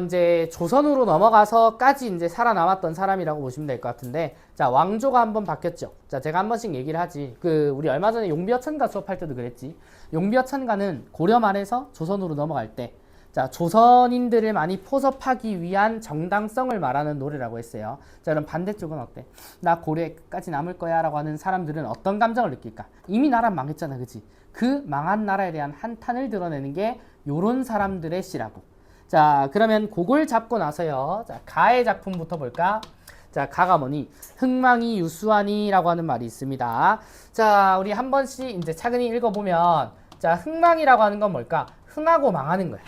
이제 조선으로 넘어가서까지 이제 살아남았던 사람이라고 보시면 될 것 같은데 자, 왕조가 한번 바뀌었죠. 자, 제가 한 번씩 얘기를 하지. 우리 얼마 전에 용비어천가 수업할 때도 그랬지. 용비어천가는 고려 말에서 조선으로 넘어갈 때 자, 조선인들을 많이 포섭하기 위한 정당성을 말하는 노래라고 했어요. 자, 그럼 반대쪽은 어때? 나 고려에 끝까지 남을 거야 라고 하는 사람들은 어떤 감정을 느낄까? 이미 나라 망했잖아, 그치? 그 망한 나라에 대한 한탄을 드러내는 게 요런 사람들의 시라고. 자, 그러면 그걸 잡고 나서요. 자, 가의 작품부터 볼까? 자, 가가 뭐니? 흥망이 유수하니 라고 하는 말이 있습니다. 자, 우리 한 번씩 이제 차근히 읽어보면 자, 흥망이라고 하는 건 뭘까? 흥하고 망하는 거야.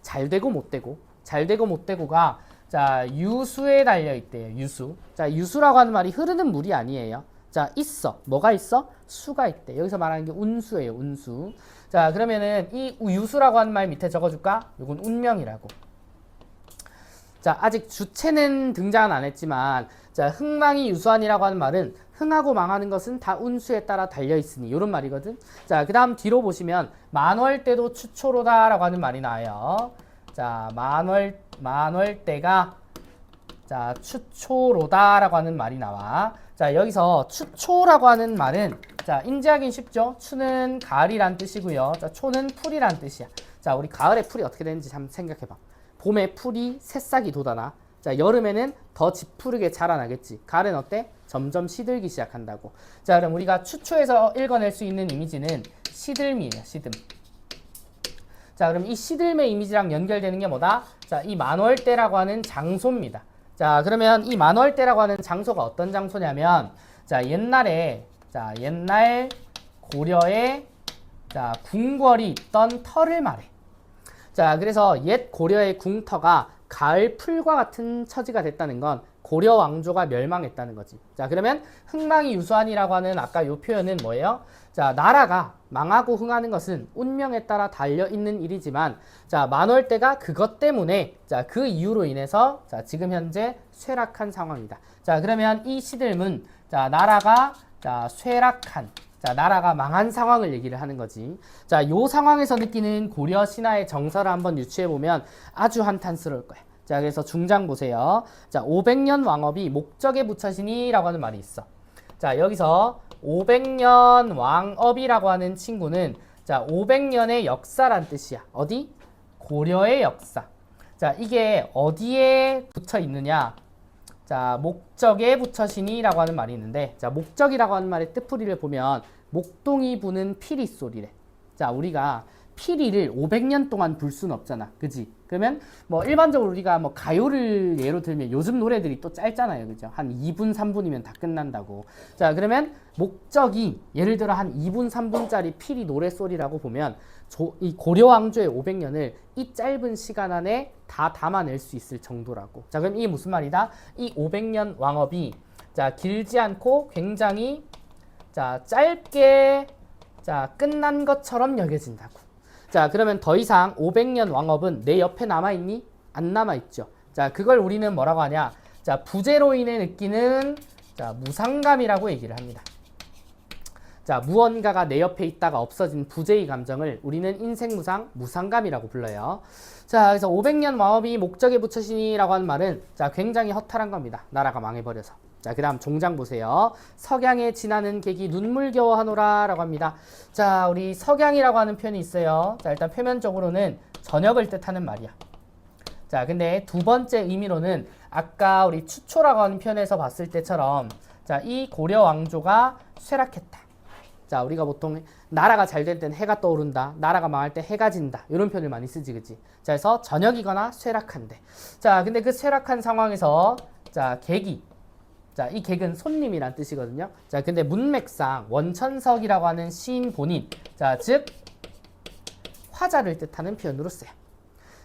잘 되고 못 되고, 잘 되고 못 되고가 자, 유수에 달려 있대요. 유수. 자, 유수라고 하는 말이 흐르는 물이 아니에요. 자, 있어. 뭐가 있어? 수가 있대. 여기서 말하는 게 운수예요. 운수. 자, 그러면은 이 유수라고 하는 말 밑에 적어줄까? 이건 운명이라고. 자, 아직 주체는 등장은 안 했지만 자, 흥망이 유수한이라고 하는 말은 흥하고 망하는 것은 다 운수에 따라 달려있으니 이런 말이거든. 자, 그 다음 뒤로 보시면 만월 때도 추초로다 라고 하는 말이 나와요. 자, 만월 때가 자, 추초로다 라고 하는 말이 나와. 자, 여기서 추초라고 하는 말은 자, 인지하긴 쉽죠? 추는 가을이란 뜻이고요. 자, 초는 풀이란 뜻이야. 자, 우리 가을에 풀이 어떻게 되는지 한번 생각해봐. 봄에 풀이 새싹이 돋아나. 자, 여름에는 더 지푸르게 자라나겠지. 가을엔 어때? 점점 시들기 시작한다고. 자, 그럼 우리가 추초에서 읽어낼 수 있는 이미지는 시들미예요. 시듬. 자, 그럼 이 시들매 이미지랑 연결되는 게 뭐다? 자, 이 만월대라고 하는 장소입니다. 자, 그러면 이 만월대라고 하는 장소가 어떤 장소냐면, 자, 옛날 고려에 자, 궁궐이 있던 터를 말해. 자, 그래서 옛 고려의 궁터가 가을 풀과 같은 처지가 됐다는 건 고려 왕조가 멸망했다는 거지. 자, 그러면 흥망이 유수한이라고 하는 아까 요 표현은 뭐예요? 자, 나라가 망하고 흥하는 것은 운명에 따라 달려있는 일이지만, 자, 만월대가 그것 때문에, 자, 그 이유로 인해서, 자, 지금 현재 쇠락한 상황이다. 자, 그러면 이 시들문, 자, 나라가, 자, 쇠락한, 자, 나라가 망한 상황을 얘기를 하는 거지. 자, 요 상황에서 느끼는 고려 신화의 정서를 한번 유추해보면 아주 한탄스러울 거야. 자, 그래서 중장 보세요. 자, 500년 왕업이 목적에 붙여지니라고 하는 말이 있어. 자, 여기서 500년 왕업이라고 하는 친구는, 자, 500년의 역사란 뜻이야. 어디? 고려의 역사. 자, 이게 어디에 붙여 있느냐? 자, 목적에 붙여지니라고 하는 말이 있는데, 자, 목적이라고 하는 말의 뜻풀이를 보면 목동이 부는 피리 소리래. 자, 우리가 피리를 500년 동안 불 수는 없잖아. 그지? 그러면 뭐 일반적으로 우리가 뭐 가요를 예로 들면 요즘 노래들이 또 짧잖아요. 그죠? 한 2분, 3분이면 다 끝난다고. 자, 그러면 목적이 예를 들어 한 2분, 3분짜리 피리 노래소리라고 보면 이 고려 왕조의 500년을 이 짧은 시간 안에 다 담아낼 수 있을 정도라고. 자, 그럼 이게 무슨 말이다? 이 500년 왕업이, 자, 길지 않고 굉장히, 자, 짧게, 자, 끝난 것처럼 여겨진다고. 자, 그러면 더 이상 500년 왕업은 내 옆에 남아있니? 안 남아있죠. 자, 그걸 우리는 뭐라고 하냐? 자, 부재로 인해 느끼는, 자, 무상감이라고 얘기를 합니다. 자, 무언가가 내 옆에 있다가 없어진 부재의 감정을 우리는 인생무상, 무상감이라고 불러요. 자, 그래서 500년 왕업이 목적에 붙여지니라고 하는 말은, 자, 굉장히 허탈한 겁니다. 나라가 망해버려서. 자, 그 다음 종장 보세요. 석양에 지나는 객이 눈물겨워하노라 라고 합니다. 자, 우리 석양이라고 하는 표현이 있어요. 자, 일단 표면적으로는 저녁을 뜻하는 말이야. 자, 근데 두 번째 의미로는 아까 우리 추초라고 하는 표현에서 봤을 때처럼, 자, 이 고려 왕조가 쇠락했다. 자, 우리가 보통 나라가 잘 될 땐 해가 떠오른다. 나라가 망할 때 해가 진다. 이런 표현을 많이 쓰지, 그치? 자, 그래서 저녁이거나 쇠락한데. 자, 근데 그 쇠락한 상황에서, 자, 객이, 자, 이 객은 손님이란 뜻이거든요. 자, 근데 문맥상 원천석이라고 하는 시인 본인, 자, 즉 화자를 뜻하는 표현으로 써요.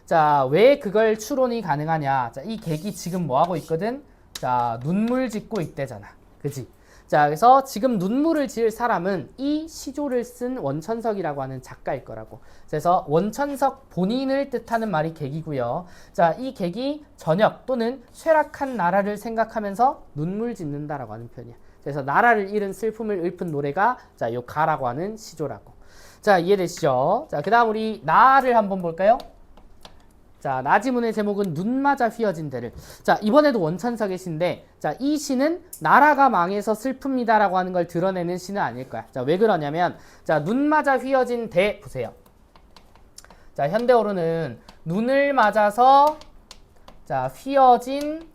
자, 왜 그걸 추론이 가능하냐? 자, 이 객이 지금 뭐 하고 있거든? 자, 눈물 짓고 있대잖아. 그지? 자, 그래서 지금 눈물을 지을 사람은 이 시조를 쓴 원천석이라고 하는 작가일 거라고. 그래서 원천석 본인을 뜻하는 말이 객이고요. 자, 이 객이 저녁 또는 쇠락한 나라를 생각하면서 눈물 짓는다라고 하는 표현이야. 그래서 나라를 잃은 슬픔을 읊은 노래가, 자, 요 가라고 하는 시조라고. 자, 이해되시죠? 자, 그 다음 우리 나를 한번 볼까요? 자, 나지문의 제목은 눈 맞아 휘어진 대를. 자, 이번에도 원천석의 시인데, 자, 이 시는 나라가 망해서 슬픕니다라고 하는 걸 드러내는 시는 아닐 거야. 자, 왜 그러냐면, 자, 눈 맞아 휘어진 대 보세요. 자, 현대어로는 눈을 맞아서, 자, 휘어진,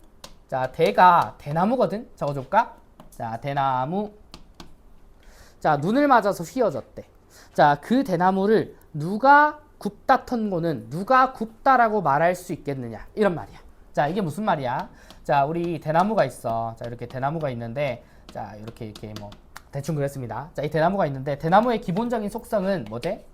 자, 대가 대나무거든. 적어줄까? 자, 대나무. 자, 눈을 맞아서 휘어졌대. 자, 그 대나무를 누가 굽다 턴고는 누가 굽다라고 말할 수 있겠느냐, 이런 말이야. 자, 이게 무슨 말이야? 자, 우리 대나무가 있어. 자, 이렇게 대나무가 있는데, 자, 이렇게 뭐 대충 그랬습니다. 자, 이 대나무가 있는데 대나무의 기본적인 속성은 뭐지?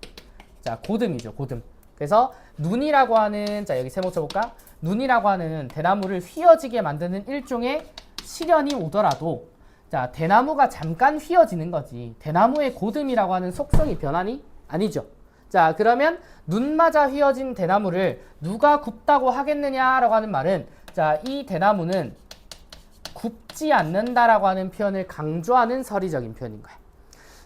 자, 고듬이죠. 고듬. 그래서 눈이라고 하는, 자, 여기 세모 쳐볼까? 눈이라고 하는 대나무를 휘어지게 만드는 일종의 시련이 오더라도, 자, 대나무가 잠깐 휘어지는 거지. 대나무의 고듬이라고 하는 속성이 변하니? 아니죠. 자, 그러면 눈 맞아 휘어진 대나무를 누가 굽다고 하겠느냐라고 하는 말은, 자, 이 대나무는 굽지 않는다라고 하는 표현을 강조하는 서리적인 표현인 거야.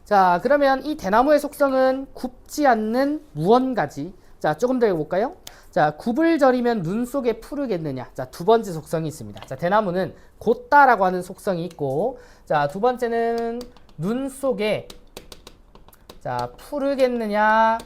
자, 그러면 이 대나무의 속성은 굽지 않는 무언가지. 자, 조금 더 해볼까요? 자, 굽을 절이면 눈 속에 푸르겠느냐. 자, 두 번째 속성이 있습니다. 자, 대나무는 곧다라고 하는 속성이 있고, 자, 두 번째는 눈 속에 자, 푸르겠느냐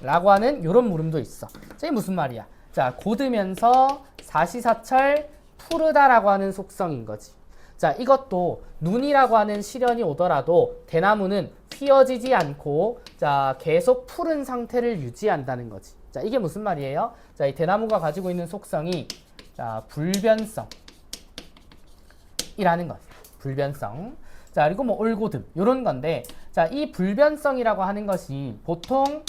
라고 하는 요런 물음도 있어. 자, 이게 무슨 말이야? 자, 곧으면서 사시사철 푸르다라고 하는 속성인 거지. 자, 이것도 눈이라고 하는 시련이 오더라도 대나무는 휘어지지 않고 자, 계속 푸른 상태를 유지한다는 거지. 자, 이게 무슨 말이에요? 자, 이 대나무가 가지고 있는 속성이 자, 불변성이라는 것. 불변성. 자, 그리고 뭐 올고듬 요런 건데 자, 이 불변성이라고 하는 것이 보통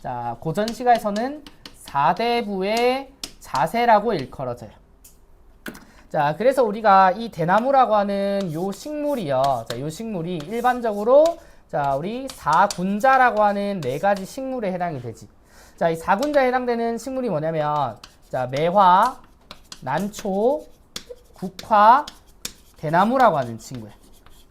자, 고전 시가에서는 사대부의 자세라고 일컬어져요. 자, 그래서 우리가 이 대나무라고 하는 요 식물이요. 자, 요 식물이 일반적으로 자, 우리 사군자라고 하는 네 가지 식물에 해당이 되지. 자, 이 사군자에 해당되는 식물이 뭐냐면 자, 매화, 난초, 국화, 대나무라고 하는 친구야.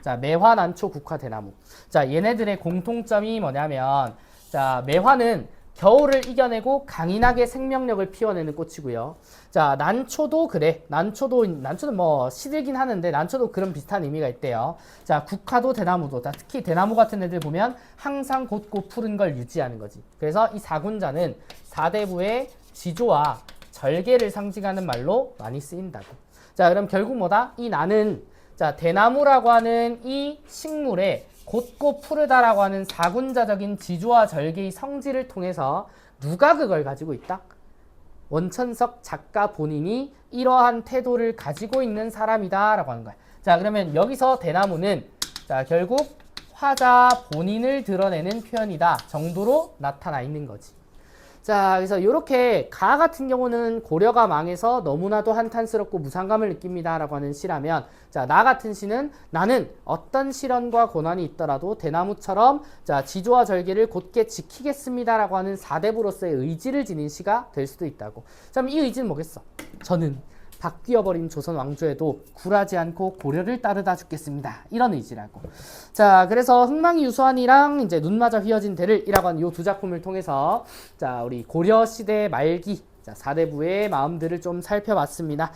자, 매화, 난초, 국화, 대나무. 자, 얘네들의 공통점이 뭐냐면 자, 매화는 겨울을 이겨내고 강인하게 생명력을 피워내는 꽃이고요. 자, 난초도 그래. 난초는 뭐 시들긴 하는데 난초도 그런 비슷한 의미가 있대요. 자, 국화도 대나무도. 자, 특히 대나무 같은 애들 보면 항상 곧고 푸른 걸 유지하는 거지. 그래서 이 사군자는 사대부의 지조와 절개를 상징하는 말로 많이 쓰인다고. 자, 그럼 결국 뭐다? 이 나는 자, 대나무라고 하는 이 식물에 곧고 푸르다라고 하는 사군자적인 지조와 절개의 성질을 통해서 누가 그걸 가지고 있다? 원천석 작가 본인이 이러한 태도를 가지고 있는 사람이다 라고 하는 거야. 자, 그러면 여기서 대나무는 자, 결국 화자 본인을 드러내는 표현이다 정도로 나타나 있는 거지. 자, 그래서 이렇게 가 같은 경우는 고려가 망해서 너무나도 한탄스럽고 무상감을 느낍니다 라고 하는 시라면 자, 나 같은 시는 나는 어떤 시련과 고난이 있더라도 대나무처럼 자, 지조와 절개를 곧게 지키겠습니다 라고 하는 사대부로서의 의지를 지닌 시가 될 수도 있다고. 자, 그럼 이 의지는 뭐겠어? 저는 바뀌어버린 조선 왕조에도 굴하지 않고 고려를 따르다 죽겠습니다. 이런 의지라고. 자, 그래서 흥망이 유수한이랑 이제 눈마저 휘어진 대를 이라고 하는 이 두 작품을 통해서 자, 우리 고려 시대 말기 자, 사대부의 마음들을 좀 살펴봤습니다.